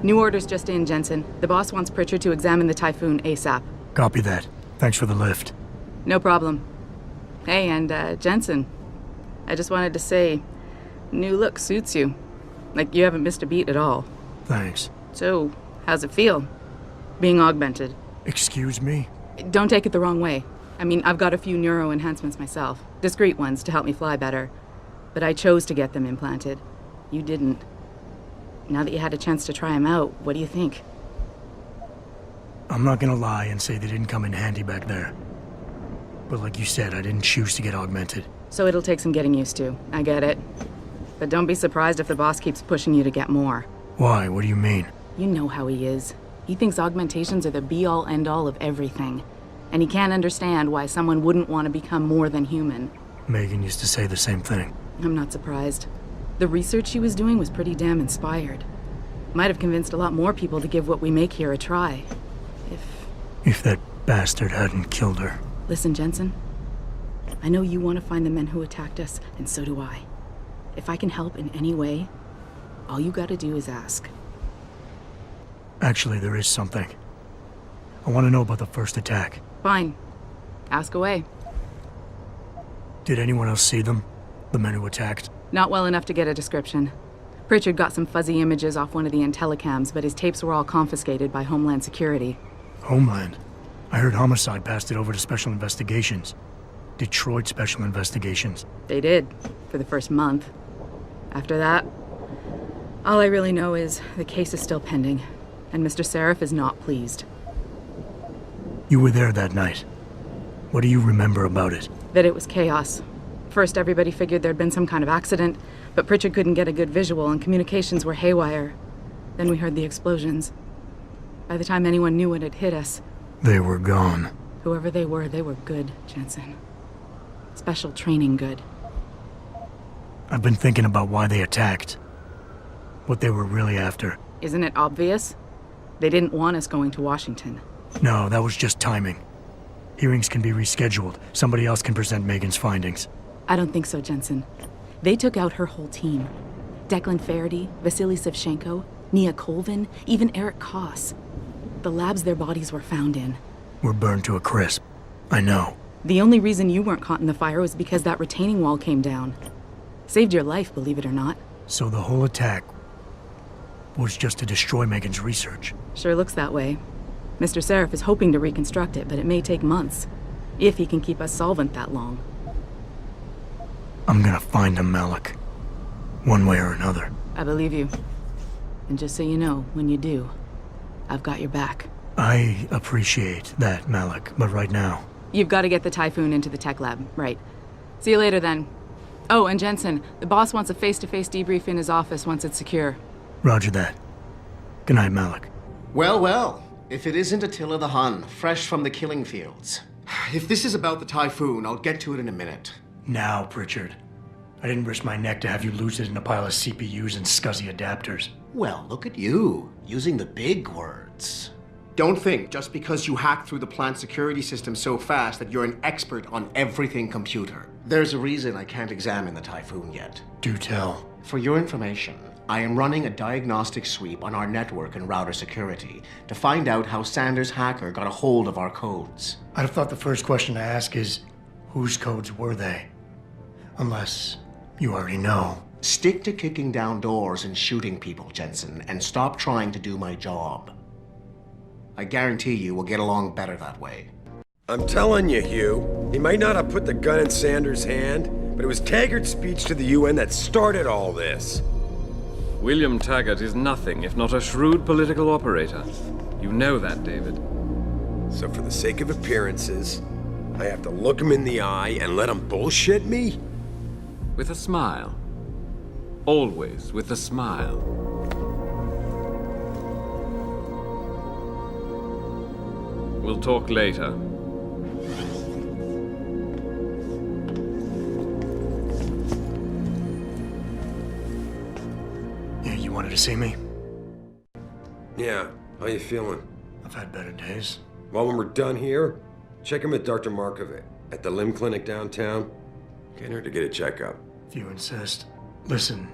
New orders just in, Jensen. The boss wants Pritchard to examine the Typhoon ASAP. Copy that. Thanks for the lift. No problem. Hey, and Jensen, I just wanted to say, new look suits you. Like, you haven't missed a beat at all. Thanks. So, how's it feel, being augmented? Excuse me? Don't take it the wrong way. I mean, I've got a few neuro enhancements myself. Discreet ones to help me fly better. But I chose to get them implanted. You didn't. Now that you had a chance to try them out, what do you think? I'm not gonna lie and say they didn't come in handy back there. But like you said, I didn't choose to get augmented. So it'll take some getting used to. I get it. But don't be surprised if the boss keeps pushing you to get more. Why? What do you mean? You know how he is. He thinks augmentations are the be-all, end-all of everything. And he can't understand why someone wouldn't want to become more than human. Megan used to say the same thing. I'm not surprised. The research she was doing was pretty damn inspired. Might have convinced a lot more people to give what we make here a try. If that bastard hadn't killed her. Listen, Jensen. I know you want to find the men who attacked us, and so do I. If I can help in any way, all you gotta do is ask. Actually, there is something. I want to know about the first attack. Fine. Ask away. Did anyone else see them? The men who attacked? Not well enough to get a description. Pritchard got some fuzzy images off one of the intellicams, but his tapes were all confiscated by Homeland Security. Homeland? I heard Homicide passed it over to Special Investigations. Detroit Special Investigations. They did, for the first month. After that, all I really know is the case is still pending, and Mr. Seraph is not pleased. You were there that night. What do you remember about it? That it was chaos. First, everybody figured there'd been some kind of accident, but Pritchard couldn't get a good visual and communications were haywire. Then we heard the explosions. By the time anyone knew what had hit us... They were gone. Whoever they were good, Jensen. Special training good. I've been thinking about why they attacked. What they were really after. Isn't it obvious? They didn't want us going to Washington. No, that was just timing. Hearings can be rescheduled. Somebody else can present Megan's findings. I don't think so, Jensen. They took out her whole team. Declan Faraday, Vasily Savchenko, Nia Colvin, even Eric Koss. The labs their bodies were found in. Were burned to a crisp. I know. The only reason you weren't caught in the fire was because that retaining wall came down. Saved your life, believe it or not. So the whole attack was just to destroy Megan's research. Sure looks that way. Mr. Seraph is hoping to reconstruct it, but it may take months. If he can keep us solvent that long. I'm gonna find him, Malik. One way or another. I believe you. And just so you know, when you do, I've got your back. I appreciate that, Malik, but right now... You've got to get the Typhoon into the tech lab, right. See you later then. Oh, and Jensen, the boss wants a face-to-face debrief in his office once it's secure. Roger that. Good night, Malik. Well, well. If it isn't Attila the Hun, fresh from the killing fields. If this is about the Typhoon, I'll get to it in a minute. Now, Pritchard. I didn't risk my neck to have you lose it in a pile of CPUs and scuzzy adapters. Well, look at you, using the big words. Don't think just because you hacked through the plant security system so fast that you're an expert on everything computer. There's a reason I can't examine the Typhoon yet. Do tell. For your information, I am running a diagnostic sweep on our network and router security to find out how Sanders' hacker got a hold of our codes. I'd have thought the first question to ask is, whose codes were they? Unless you already know. Stick to kicking down doors and shooting people, Jensen, and stop trying to do my job. I guarantee you we'll get along better that way. I'm telling you, Hugh, he might not have put the gun in Sanders' hand, but it was Taggart's speech to the UN that started all this. William Taggart is nothing if not a shrewd political operator. You know that, David. So for the sake of appearances, I have to look him in the eye and let him bullshit me? With a smile. Always with a smile. We'll talk later. Yeah, you wanted to see me? Yeah, how you feeling? I've had better days. Well, when we're done here, check him with Dr. Markovic at the limb clinic downtown. Can't hurt to get a checkup. If you insist. Listen,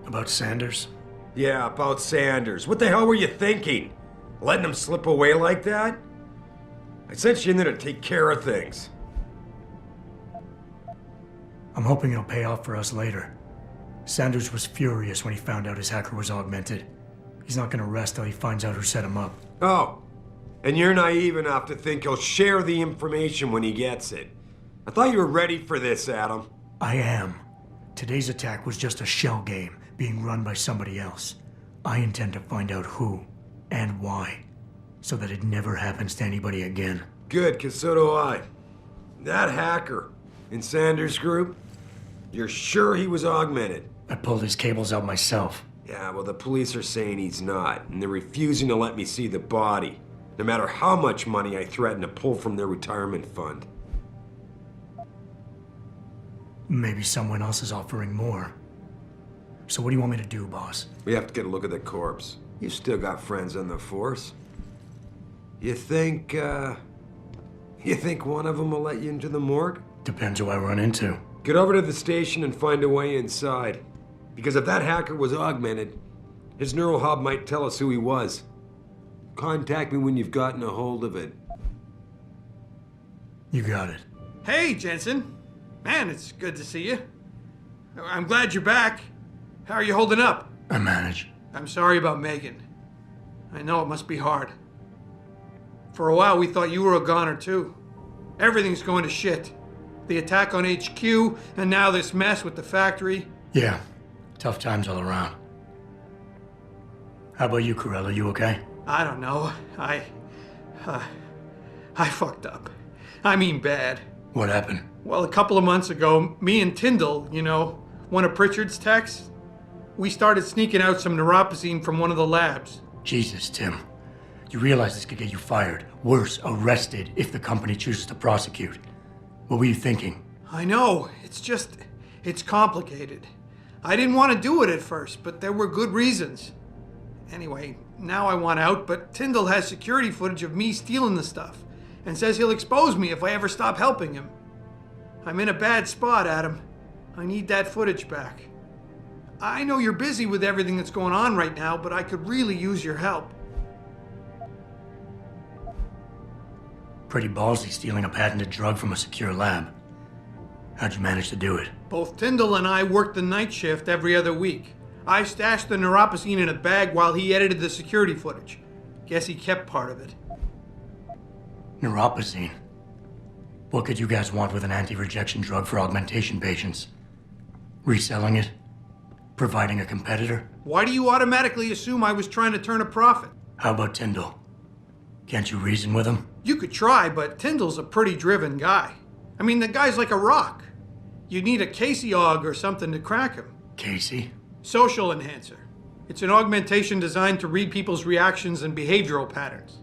about Sanders, Yeah, about Sanders. What the hell were you thinking? Letting him slip away like that? I sent you in there to take care of things. I'm hoping it'll pay off for us later. Sanders was furious when he found out his hacker was augmented. He's not gonna rest till he finds out who set him up. Oh, and you're naive enough to think he'll share the information when he gets it. I thought you were ready for this, Adam. I am. Today's attack was just a shell game being run by somebody else. I intend to find out who and why, so that it never happens to anybody again. Good, because so do I. That hacker in Sanders' group, you're sure he was augmented? I pulled his cables out myself. Yeah, well, the police are saying he's not, and they're refusing to let me see the body, no matter how much money I threaten to pull from their retirement fund. Maybe someone else is offering more. So what do you want me to do, boss? We have to get a look at the corpse. You still got friends on the force. You think one of them will let you into the morgue? Depends who I run into. Get over to the station and find a way inside. Because if that hacker was augmented, his neural hub might tell us who he was. Contact me when you've gotten a hold of it. You got it. Hey, Jensen. Man, it's good to see you. I'm glad you're back. How are you holding up? I manage. I'm sorry about Megan. I know it must be hard. For a while, we thought you were a goner, too. Everything's going to shit. The attack on HQ, and now this mess with the factory. Yeah, tough times all around. How about you, Corella? You okay? I don't know. I fucked up. I mean bad. What happened? Well, a couple of months ago, me and Tyndall, you know, one of Pritchard's techs, we started sneaking out some neuropozyne from one of the labs. Jesus, Tim. You realize this could get you fired. Worse, arrested if the company chooses to prosecute. What were you thinking? I know. It's complicated. I didn't want to do it at first, but there were good reasons. Anyway, now I want out, but Tyndall has security footage of me stealing the stuff and says he'll expose me if I ever stop helping him. I'm in a bad spot, Adam. I need that footage back. I know you're busy with everything that's going on right now, but I could really use your help. Pretty ballsy stealing a patented drug from a secure lab. How'd you manage to do it? Both Tyndall and I worked the night shift every other week. I stashed the neuropozyne in a bag while he edited the security footage. Guess he kept part of it. Neuropozyne? What could you guys want with an anti-rejection drug for augmentation patients? Reselling it? Providing a competitor? Why do you automatically assume I was trying to turn a profit? How about Tyndall? Can't you reason with him? You could try, but Tyndall's a pretty driven guy. I mean, the guy's like a rock. You'd need a Casey aug or something to crack him. Casey? Social enhancer. It's an augmentation designed to read people's reactions and behavioral patterns.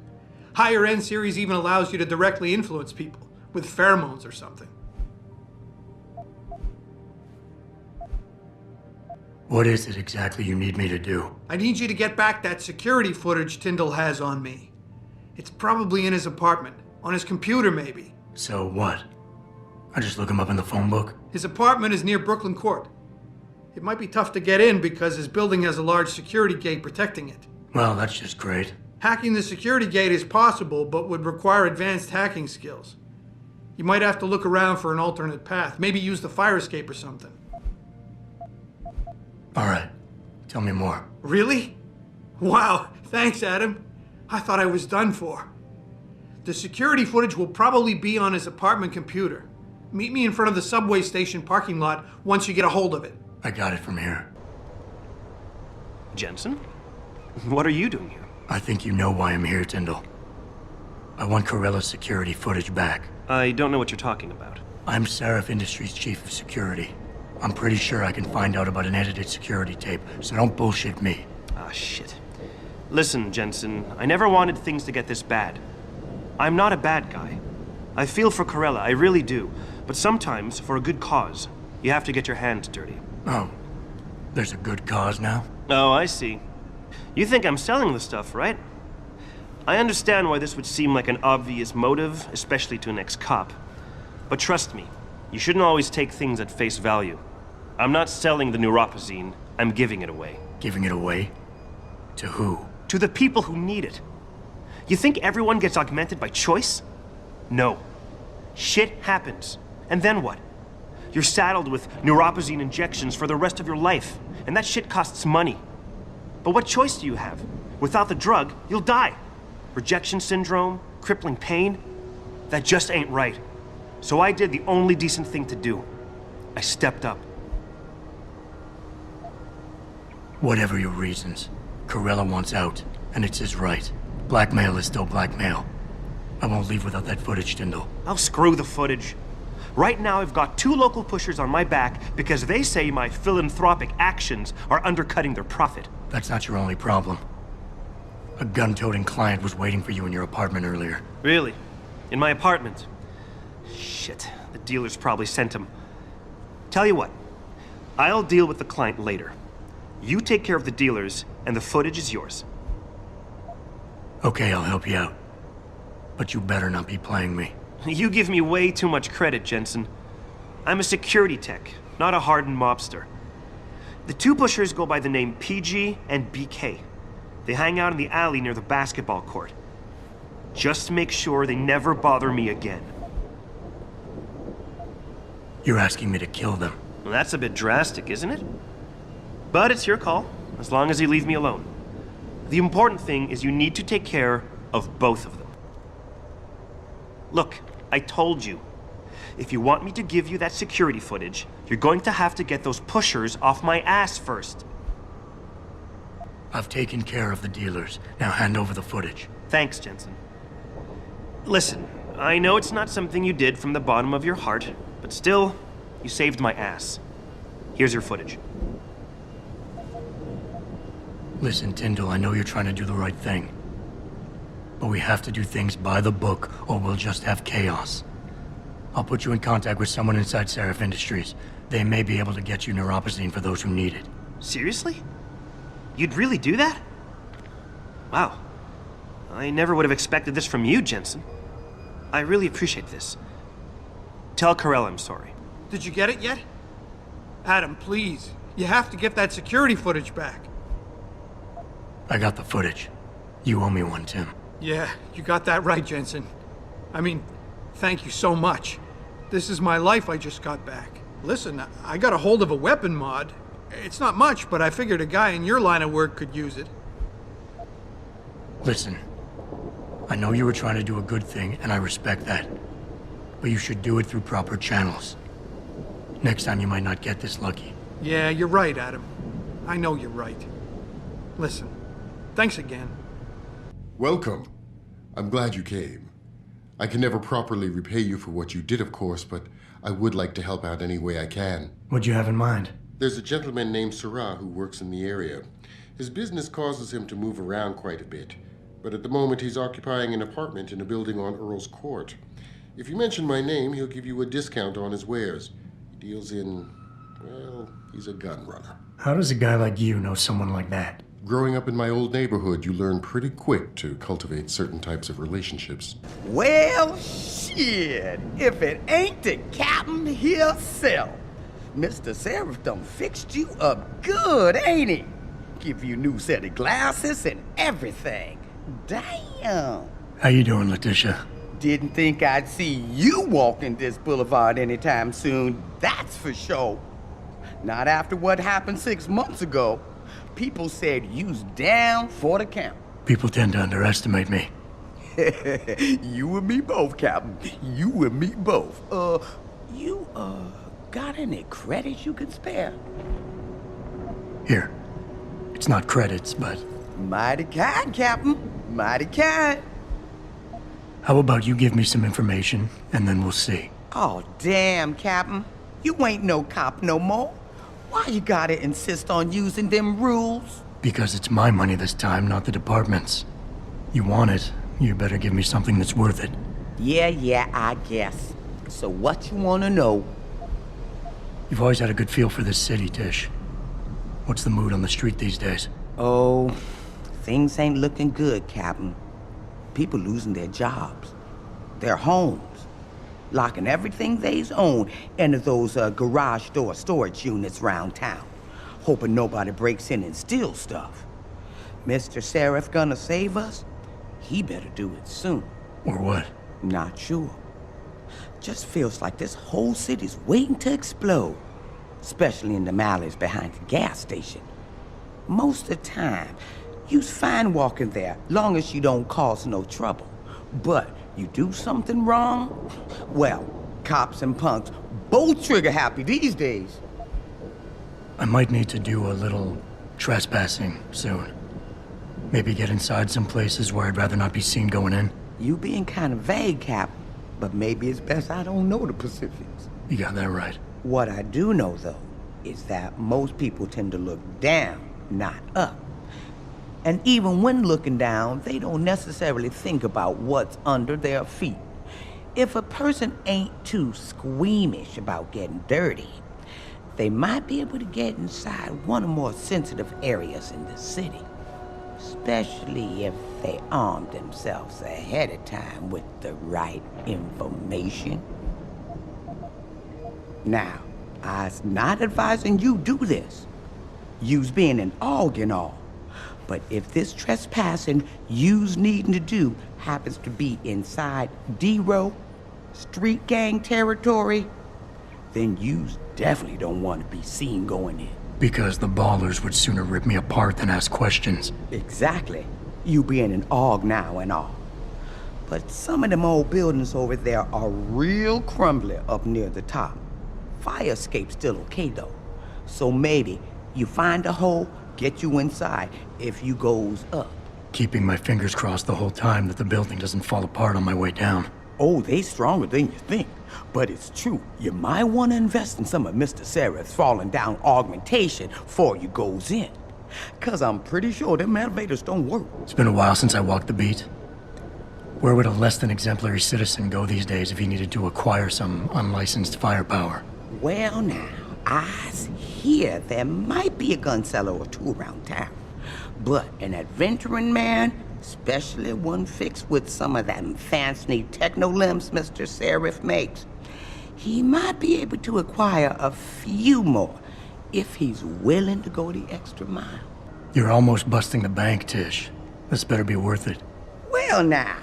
Higher end series even allows you to directly influence people with pheromones or something. What is it exactly you need me to do? I need you to get back that security footage Tyndall has on me. It's probably in his apartment. On his computer, maybe. So what? I just look him up in the phone book? His apartment is near Brooklyn Court. It might be tough to get in because his building has a large security gate protecting it. Well, that's just great. Hacking the security gate is possible, but would require advanced hacking skills. You might have to look around for an alternate path. Maybe use the fire escape or something. All right. Tell me more. Really? Wow, thanks, Adam. I thought I was done for. The security footage will probably be on his apartment computer. Meet me in front of the subway station parking lot once you get a hold of it. I got it from here. Jensen? What are you doing here? I think you know why I'm here, Tyndall. I want Corella's security footage back. I don't know what you're talking about. I'm Seraph Industries' chief of security. I'm pretty sure I can find out about an edited security tape, so don't bullshit me. Ah, shit. Listen, Jensen, I never wanted things to get this bad. I'm not a bad guy. I feel for Corella, I really do. But sometimes, for a good cause, you have to get your hands dirty. Oh, there's a good cause now? Oh, I see. You think I'm selling the stuff, right? I understand why this would seem like an obvious motive, especially to an ex-cop. But trust me, you shouldn't always take things at face value. I'm not selling the neuropozyne, I'm giving it away. Giving it away? To who? To the people who need it. You think everyone gets augmented by choice? No. Shit happens. And then what? You're saddled with neuropozyne injections for the rest of your life, and that shit costs money. But what choice do you have? Without the drug, you'll die. Rejection syndrome, crippling pain. That just ain't right. So I did the only decent thing to do. I stepped up. Whatever your reasons, Corella wants out, and it's his right. Blackmail is still blackmail. I won't leave without that footage, Tyndall. I'll screw the footage. Right now I've got 2 local pushers on my back because they say my philanthropic actions are undercutting their profit. That's not your only problem. A gun-toting client was waiting for you in your apartment earlier. Really? In my apartment? Shit, the dealers probably sent him. Tell you what, I'll deal with the client later. You take care of the dealers, and the footage is yours. Okay, I'll help you out. But you better not be playing me. You give me way too much credit, Jensen. I'm a security tech, not a hardened mobster. The 2 pushers go by the name PG and BK. They hang out in the alley near the basketball court. Just make sure they never bother me again. You're asking me to kill them. Well, that's a bit drastic, isn't it? But it's your call, as long as you leave me alone. The important thing is you need to take care of both of them. Look, I told you. If you want me to give you that security footage, you're going to have to get those pushers off my ass first. I've taken care of the dealers. Now hand over the footage. Thanks, Jensen. Listen, I know it's not something you did from the bottom of your heart, but still, you saved my ass. Here's your footage. Listen, Tyndall, I know you're trying to do the right thing. But we have to do things by the book, or we'll just have chaos. I'll put you in contact with someone inside Seraph Industries. They may be able to get you neuropozyne for those who need it. Seriously? You'd really do that? Wow. I never would have expected this from you, Jensen. I really appreciate this. Tell Corella I'm sorry. Did you get it yet? Adam, please. You have to get that security footage back. I got the footage. You owe me one, Tim. Yeah, you got that right, Jensen. I mean, thank you so much. This is my life I just got back. Listen, I got a hold of a weapon mod. It's not much, but I figured a guy in your line of work could use it. Listen, I know you were trying to do a good thing, and I respect that. But you should do it through proper channels. Next time you might not get this lucky. Yeah, you're right, Adam. I know you're right. Listen, thanks again. Welcome. I'm glad you came. I can never properly repay you for what you did, of course, but I would like to help out any way I can. What'd you have in mind? There's a gentleman named Sarah who works in the area. His business causes him to move around quite a bit, but at the moment he's occupying an apartment in a building on Earl's Court. If you mention my name, he'll give you a discount on his wares. He deals in, well, he's a gun runner. How does a guy like you know someone like that? Growing up in my old neighborhood, you learn pretty quick to cultivate certain types of relationships. Well, shit, if it ain't the captain himself. Mr. Seraph done fixed you up good, ain't he? Give you new set of glasses and everything. Damn. How you doing, Letitia? Didn't think I'd see you walking this boulevard anytime soon, that's for sure. Not after what happened 6 months ago. People said you's down for the count. People tend to underestimate me. You and me both, Captain. You and me both. You got any credits you can spare? Here. It's not credits, but... Mighty kind, Captain. Mighty kind. How about you give me some information, and then we'll see. Oh, damn, Captain. You ain't no cop no more. Why you gotta insist on using them rules? Because it's my money this time, not the department's. You want it, you better give me something that's worth it. Yeah, I guess. So what you wanna know? You've always had a good feel for this city, Tish. What's the mood on the street these days? Oh, things ain't looking good, Captain. People losing their jobs, their homes, locking everything they's own into those garage door storage units round town. hoping nobody breaks in and steals stuff. Mr. Seraph gonna save us? He better do it soon. Or what? Not sure. Just feels like this whole city's waiting to explode, especially in the alleys behind the gas station. Most of the time, you's fine walking there, long as you don't cause no trouble. But you do something wrong, well, cops and punks both trigger happy these days. I might need to do a little trespassing soon. Maybe get inside some places where I'd rather not be seen going in. You being kind of vague, Cap, but maybe it's best I don't know the Pacifics. You got that right. What I do know, though, is that most people tend to look down, not up. And even when looking down, they don't necessarily think about what's under their feet. If a person ain't too squeamish about getting dirty, they might be able to get inside one of the more sensitive areas in the city. Especially if they arm themselves ahead of time with the right information. Now, I's not advising you do this. You's being an AUG and all. But if this trespassing you's needing to do happens to be inside D-Row, street gang territory, then you's definitely don't want to be seen going in. Because the ballers would sooner rip me apart than ask questions. Exactly. You being an AUG now and all. But some of them old buildings over there are real crumbly up near the top. Fire escape's still okay though. So maybe you find a hole, get you inside if you goes up. Keeping my fingers crossed the whole time that the building doesn't fall apart on my way down. Oh, they stronger than you think. But it's true. You might want to invest in some of Mr. Seraph's falling down augmentation before you goes in. 'Cause I'm pretty sure them elevators don't work. It's been a while since I walked the beat. Where would a less than exemplary citizen go these days if he needed to acquire some unlicensed firepower? Well now, I hear there might be a gun seller or two around town. But an adventuring man, especially one fixed with some of them fancy techno limbs Mr. Seraph makes, he might be able to acquire a few more if he's willing to go the extra mile. You're almost busting the bank, Tish. This better be worth it. Well now,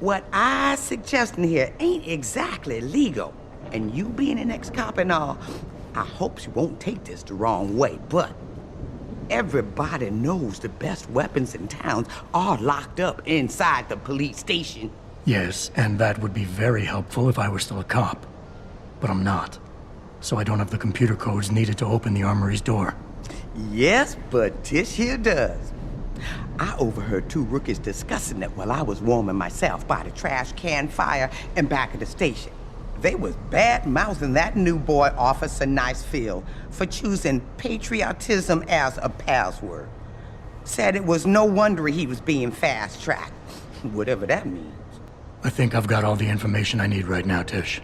what I suggesting here ain't exactly legal. And you being an ex-cop and all, I hope you won't take this the wrong way, but everybody knows the best weapons in town are locked up inside the police station. Yes, and that would be very helpful if I were still a cop. But I'm not. So I don't have the computer codes needed to open the armory's door. Yes, but Tish here does. I overheard two rookies discussing it while I was warming myself by the trash can fire in back of the station. They was bad-mouthing that new boy, Officer Nicefield, for choosing patriotism as a password. Said it was no wonder he was being fast-tracked, whatever that means. I think I've got all the information I need right now, Tish.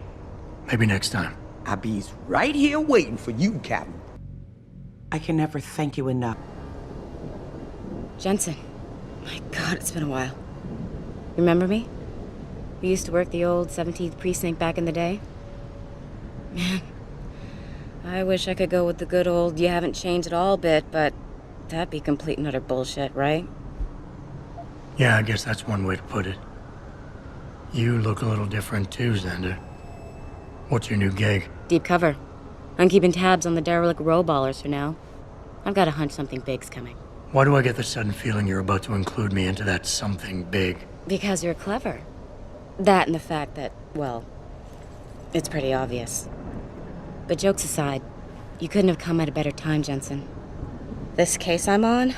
Maybe next time. I be's right here waiting for you, Captain. I can never thank you enough. Jensen. My God, it's been a while. Remember me? We used to work the old 17th precinct back in the day. Man, I wish I could go with the good old you haven't changed at all bit, but that'd be complete and utter bullshit, right? Yeah, I guess that's one way to put it. You look a little different too, Xander. What's your new gig? Deep cover. I'm keeping tabs on the derelict row ballers for now. I've got a hunch something big's coming. Why do I get the sudden feeling you're about to include me into that something big? Because you're clever. That and the fact that, well, it's pretty obvious. But jokes aside, you couldn't have come at a better time, Jensen. This case I'm on,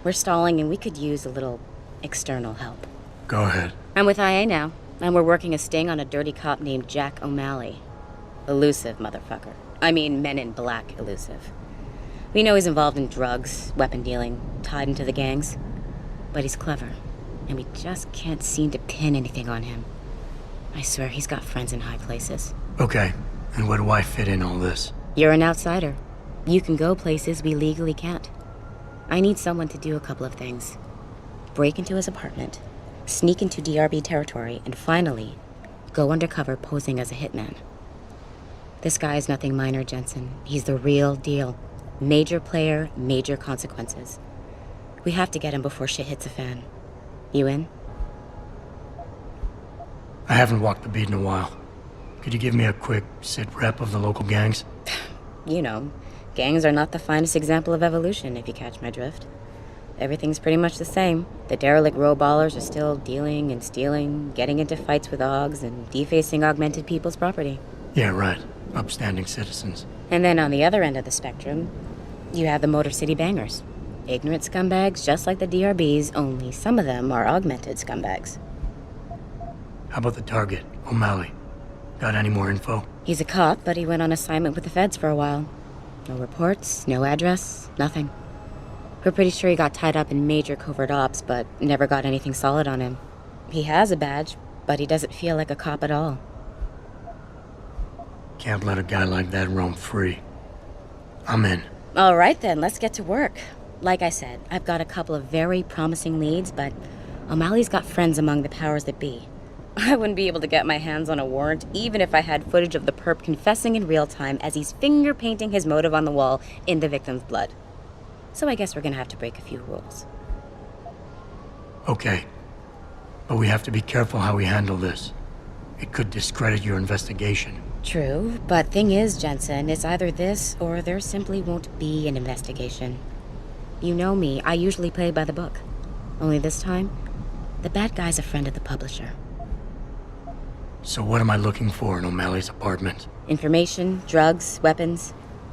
we're stalling and we could use a little external help. Go ahead. I'm with IA now, and we're working a sting on a dirty cop named Jack O'Malley. Elusive motherfucker. I mean, Men in Black elusive. We know he's involved in drugs, weapon dealing, tied into the gangs. But he's clever, and we just can't seem to pin anything on him. I swear he's got friends in high places. Okay, and where do I fit in all this? You're an outsider. You can go places we legally can't. I need someone to do a couple of things. Break into his apartment, sneak into DRB territory, and finally, go undercover posing as a hitman. This guy is nothing minor, Jensen. He's the real deal. Major player, major consequences. We have to get him before shit hits the fan. You in? I haven't walked the beat in a while. Could you give me a quick sit-rep of the local gangs? You know, gangs are not the finest example of evolution, if you catch my drift. Everything's pretty much the same. The derelict row-ballers are still dealing and stealing, getting into fights with Augs, and defacing augmented people's property. Yeah, right. Upstanding citizens. And then on the other end of the spectrum, you have the Motor City Bangers. Ignorant scumbags just like the DRBs, only some of them are augmented scumbags. How about the target, O'Malley? Got any more info? He's a cop, but he went on assignment with the feds for a while. No reports, no address, nothing. We're pretty sure he got tied up in major covert ops, but never got anything solid on him. He has a badge, but he doesn't feel like a cop at all. Can't let a guy like that roam free. I'm in. All right then, let's get to work. Like I said, I've got a couple of very promising leads, but O'Malley's got friends among the powers that be. I wouldn't be able to get my hands on a warrant, even if I had footage of the perp confessing in real time as he's finger-painting his motive on the wall in the victim's blood. So I guess we're gonna have to break a few rules. Okay. But we have to be careful how we handle this. It could discredit your investigation. True, but thing is, Jensen, it's either this or there simply won't be an investigation. You know me, I usually play by the book. Only this time, the bad guy's a friend of the publisher. So what am I looking for in O'Malley's apartment? Information, drugs, weapons.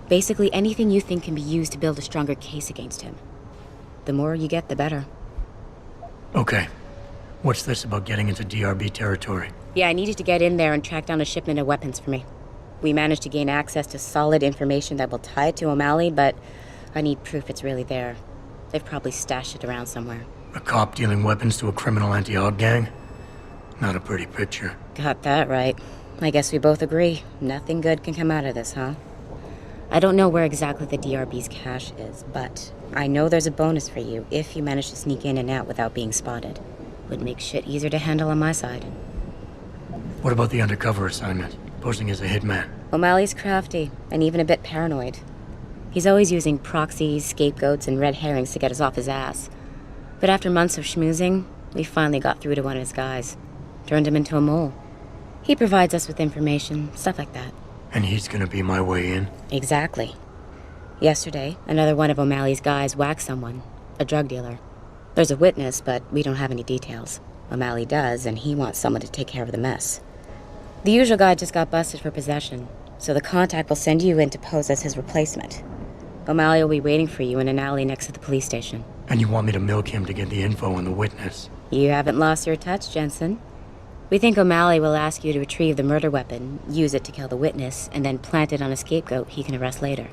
Basically anything you think can be used to build a stronger case against him. The more you get, the better. Okay. What's this about getting into DRB territory? Yeah, I need you to get in there and track down a shipment of weapons for me. We managed to gain access to solid information that will tie it to O'Malley, but I need proof it's really there. They've probably stashed it around somewhere. A cop dealing weapons to a criminal anti-Aug gang? Not a pretty picture. Got that right. I guess we both agree. Nothing good can come out of this, huh? I don't know where exactly the DRB's cache is, but I know there's a bonus for you if you manage to sneak in and out without being spotted. Would make shit easier to handle on my side. What about the undercover assignment? Posing as a hitman? O'Malley's crafty, and even a bit paranoid. He's always using proxies, scapegoats, and red herrings to get us off his ass. But after months of schmoozing, we finally got through to one of his guys. Turned him into a mole. He provides us with information, stuff like that. And he's gonna be my way in? Exactly. Yesterday, another one of O'Malley's guys whacked someone, a drug dealer. There's a witness, but we don't have any details. O'Malley does, and he wants someone to take care of the mess. The usual guy just got busted for possession, so the contact will send you in to pose as his replacement. O'Malley will be waiting for you in an alley next to the police station. And you want me to milk him to get the info on the witness? You haven't lost your touch, Jensen. We think O'Malley will ask you to retrieve the murder weapon, use it to kill the witness, and then plant it on a scapegoat he can arrest later.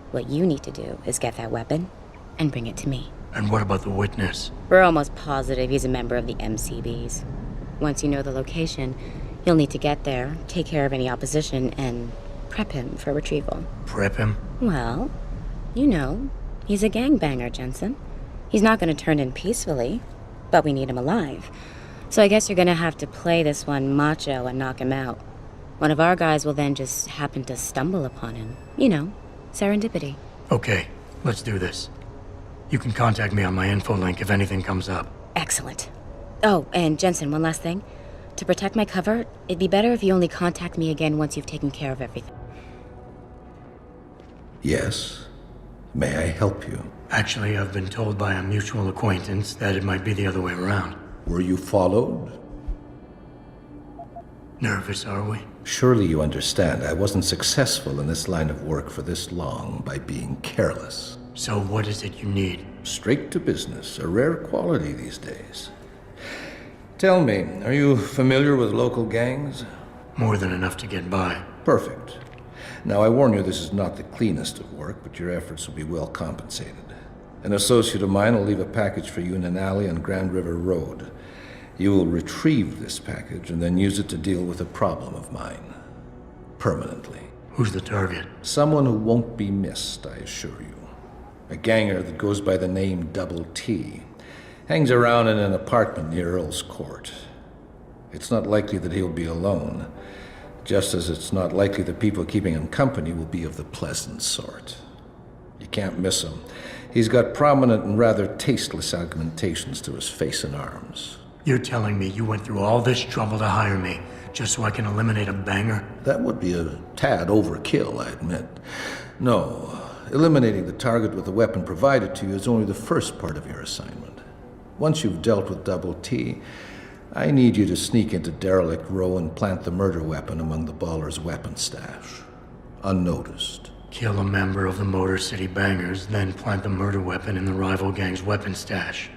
What you need to do is get that weapon and bring it to me. And what about the witness? We're almost positive he's a member of the MCBs. Once you know the location, you'll need to get there, take care of any opposition, and prep him for retrieval. Prep him? Well, you know, he's a gangbanger, Jensen. He's not going to turn in peacefully, but we need him alive. So I guess you're going to have to play this one macho and knock him out. One of our guys will then just happen to stumble upon him. You know, serendipity. Okay, let's do this. You can contact me on my info link if anything comes up. Excellent. Oh, and Jensen, one last thing. To protect my cover, it'd be better if you only contact me again once you've taken care of everything. Yes. May I help you? Actually, I've been told by a mutual acquaintance that it might be the other way around. Were you followed? Nervous, are we? Surely you understand I wasn't successful in this line of work for this long by being careless. So what is it you need? Straight to business, a rare quality these days. Tell me, are you familiar with local gangs? More than enough to get by. Perfect. Now, I warn you, this is not the cleanest of work, but your efforts will be well compensated. An associate of mine will leave a package for you in an alley on Grand River Road. You will retrieve this package and then use it to deal with a problem of mine. Permanently. Who's the target? Someone who won't be missed, I assure you. A ganger that goes by the name Double T. Hangs around in an apartment near Earl's Court. It's not likely that he'll be alone, just as it's not likely the people keeping him company will be of the pleasant sort. You can't miss him. He's got prominent and rather tasteless augmentations to his face and arms. You're telling me you went through all this trouble to hire me just so I can eliminate a banger? That would be a tad overkill, I admit. No, eliminating the target with the weapon provided to you is only the first part of your assignment. Once you've dealt with Double T, I need you to sneak into Derelict Row and plant the murder weapon among the Baller's weapon stash. Unnoticed. Kill a member of the Motor City Bangers, then plant the murder weapon in the rival gang's weapon stash.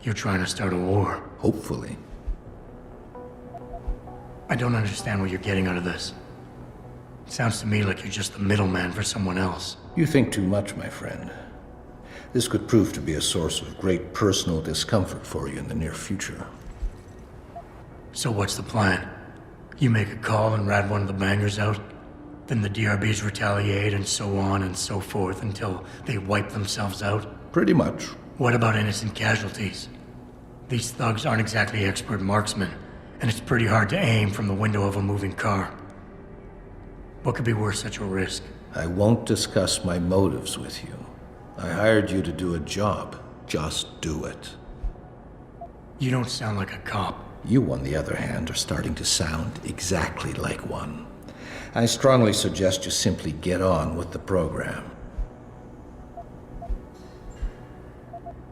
You're trying to start a war. Hopefully. I don't understand what you're getting out of this. It sounds to me like you're just the middleman for someone else. You think too much, my friend. This could prove to be a source of great personal discomfort for you in the near future. So what's the plan? You make a call and rat one of the bangers out, then the DRBs retaliate and so on and so forth until they wipe themselves out? Pretty much. What about innocent casualties? These thugs aren't exactly expert marksmen, and it's pretty hard to aim from the window of a moving car. What could be worth such a risk? I won't discuss my motives with you. I hired you to do a job. Just do it. You don't sound like a cop. You, on the other hand, are starting to sound exactly like one. I strongly suggest you simply get on with the program.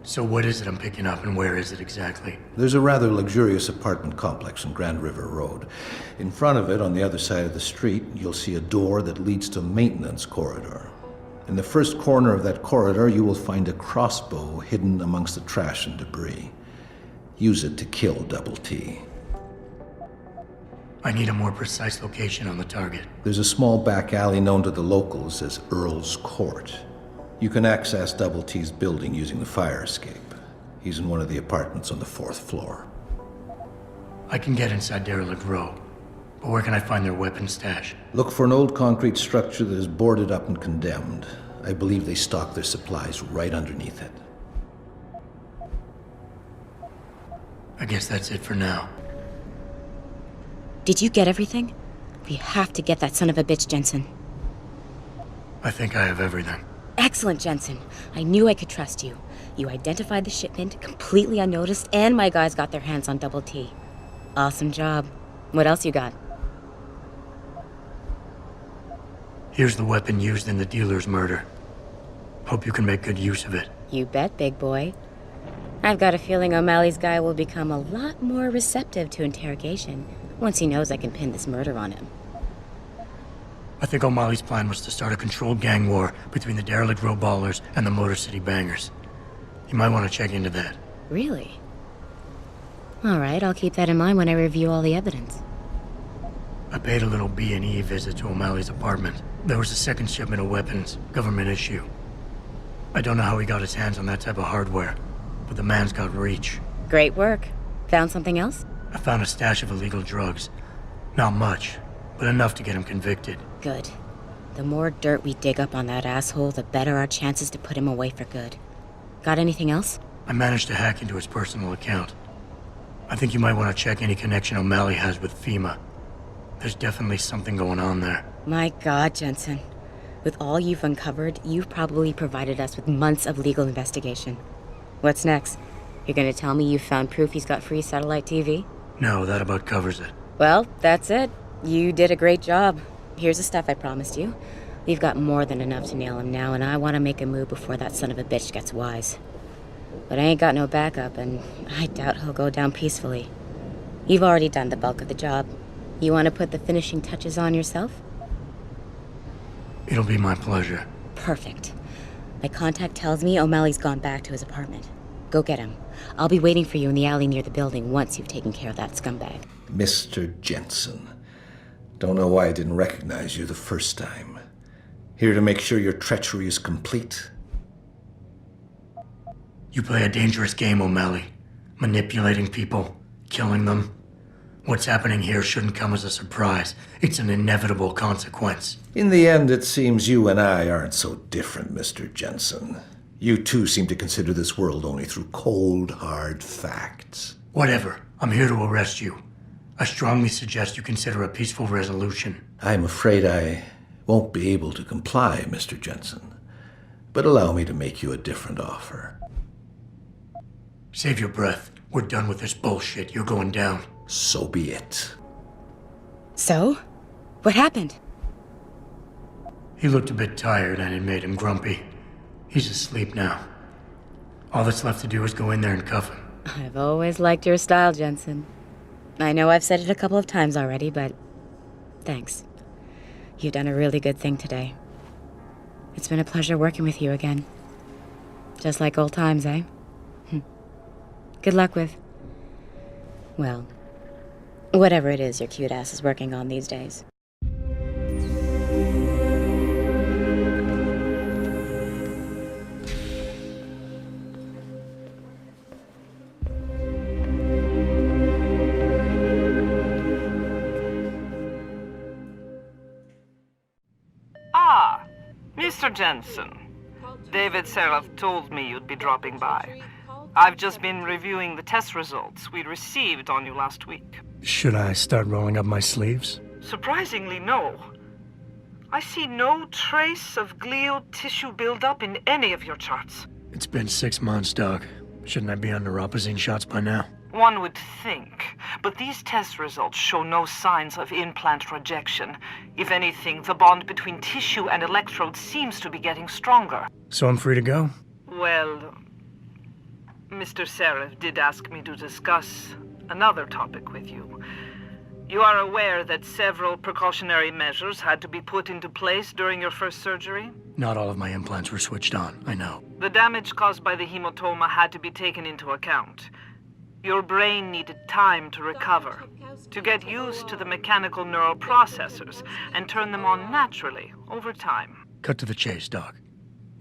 So what is it I'm picking up, and where is it exactly? There's a rather luxurious apartment complex on Grand River Road. In front of it, on the other side of the street, you'll see a door that leads to a maintenance corridor. In the first corner of that corridor, you will find a crossbow hidden amongst the trash and debris. Use it to kill Double T. I need a more precise location on the target. There's a small back alley known to the locals as Earl's Court. You can access Double T's building using the fire escape. He's in one of the apartments on the 4th floor. I can get inside Derelict Row, but where can I find their weapon stash? Look for an old concrete structure that is boarded up and condemned. I believe they stock their supplies right underneath it. I guess that's it for now. Did you get everything? We have to get that son of a bitch, Jensen. I think I have everything. Excellent, Jensen. I knew I could trust you. You identified the shipment completely unnoticed, and my guys got their hands on Double T. Awesome job. What else you got? Here's the weapon used in the dealer's murder. Hope you can make good use of it. You bet, big boy. I've got a feeling O'Malley's guy will become a lot more receptive to interrogation once he knows I can pin this murder on him. I think O'Malley's plan was to start a controlled gang war between the Derelict Row Ballers and the Motor City Bangers. You might want to check into that. Really? All right, I'll keep that in mind when I review all the evidence. I paid a little B&E visit to O'Malley's apartment. There was a second shipment of weapons, government issue. I don't know how he got his hands on that type of hardware, but the man's got reach. Great work. Found something else? I found a stash of illegal drugs. Not much, but enough to get him convicted. Good. The more dirt we dig up on that asshole, the better our chances to put him away for good. Got anything else? I managed to hack into his personal account. I think you might want to check any connection O'Malley has with FEMA. There's definitely something going on there. My God, Jensen. With all you've uncovered, you've probably provided us with months of legal investigation. What's next? You're gonna tell me you found proof he's got free satellite TV? No, that about covers it. Well, that's it. You did a great job. Here's the stuff I promised you. We've got more than enough to nail him now, and I want to make a move before that son of a bitch gets wise. But I ain't got no backup, and I doubt he'll go down peacefully. You've already done the bulk of the job. You want to put the finishing touches on yourself? It'll be my pleasure. Perfect. My contact tells me O'Malley's gone back to his apartment. Go get him. I'll be waiting for you in the alley near the building once you've taken care of that scumbag. Mr. Jensen. Don't know why I didn't recognize you the first time. Here to make sure your treachery is complete. You play a dangerous game, O'Malley. Manipulating people, killing them. What's happening here shouldn't come as a surprise. It's an inevitable consequence. In the end, it seems you and I aren't so different, Mr. Jensen. You too seem to consider this world only through cold, hard facts. Whatever. I'm here to arrest you. I strongly suggest you consider a peaceful resolution. I'm afraid I won't be able to comply, Mr. Jensen. But allow me to make you a different offer. Save your breath. We're done with this bullshit. You're going down. So be it. So? What happened? He looked a bit tired and it made him grumpy. He's asleep now. All that's left to do is go in there and cuff him. I've always liked your style, Jensen. I know I've said it a couple of times already, but thanks. You've done a really good thing today. It's been a pleasure working with you again. Just like old times, eh? Good luck with, well, whatever it is your cute ass is working on these days. Ah, Mr. Jensen. David Seraph told me you'd be dropping by. I've just been reviewing the test results we received on you last week. Should I start rolling up my sleeves? Surprisingly, no. I see no trace of glial tissue buildup in any of your charts. It's been 6 months, Doc. Shouldn't I be on neuropozyne shots by now? One would think, but these test results show no signs of implant rejection. If anything, the bond between tissue and electrodes seems to be getting stronger. So I'm free to go? Well, Mr. Seraph did ask me to discuss another topic with you. You are aware that several precautionary measures had to be put into place during your first surgery? Not all of my implants were switched on, I know. The damage caused by the hematoma had to be taken into account. Your brain needed time to recover, to get used to the mechanical neural processors and turn them on naturally over time. Cut to the chase, Doc.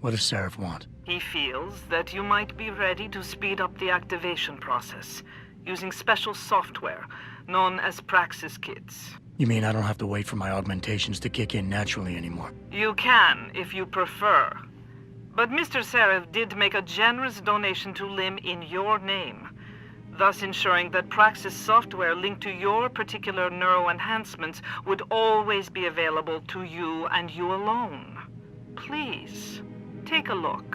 What does Seraph want? He feels that you might be ready to speed up the activation process using special software known as Praxis kits. You mean I don't have to wait for my augmentations to kick in naturally anymore? You can, if you prefer. But Mr. Seraph did make a generous donation to LIM in your name, thus ensuring that Praxis software linked to your particular neuroenhancements would always be available to you and you alone. Please, take a look.